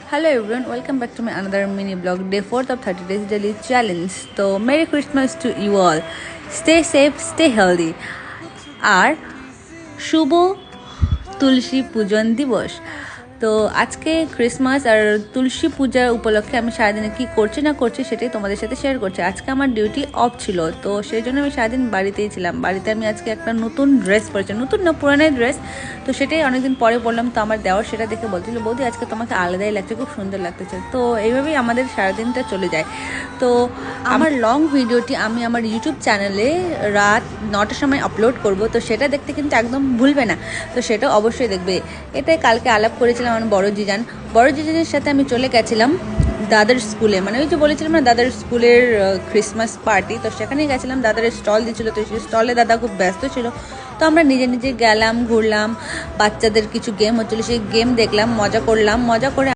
Hello everyone, welcome back to my another mini blog, day 4th of 30 days daily challenge. So Merry Christmas to you all. Stay safe, stay healthy. আর শুভ তুলসী পূজন দিবস। তো আজকে Christmas আর তুলসী পূজার উপলক্ষে আমি সারাদিনে কী করছি না করছি সেটাই তোমাদের সাথে শেয়ার করছি। আজকে আমার ডিউটি অফ ছিল, তো সেই জন্য আমি সারাদিন বাড়িতেই ছিলাম। বাড়িতে আমি আজকে একটা নতুন ড্রেস পরেছি, নতুন না পুরানো ড্রেস, তো সেটাই অনেকদিন পরে পরলাম। তো আমার দেওয়ার সেটা দেখে বলছিল, বৌদি আজকে তোমাকে আলাদাই লাগছে, খুব সুন্দর লাগতেছে। তো এইভাবেই আমাদের সারাদিনটা চলে যায়। তো আমার লং ভিডিওটি আমি আমার ইউটিউব চ্যানেলে রাত 9টার সময় আপলোড করব, তো সেটা দেখতে কিন্তু একদম ভুলবে না। তো সেটা অবশ্যই দেখবে। এটাই কালকে আলাপ করেছিলাম আমার বড় জিজানের সাথে। আমি চলে গেছিলাম দাদার স্কুলে, মানে ওই যে বলেছিলাম না দাদার স্কুলের ক্রিসমাস পার্টি, তো সেখানেই গেছিলাম। দাদার স্টল দিচ্ছিলো, তো সেই স্টলে দাদা খুব ব্যস্ত ছিল। তো আমরা নিজে নিজে গেলাম, ঘুরলাম, বাচ্চাদের কিছু গেম হচ্ছিলো, সেই গেম দেখলাম, মজা করে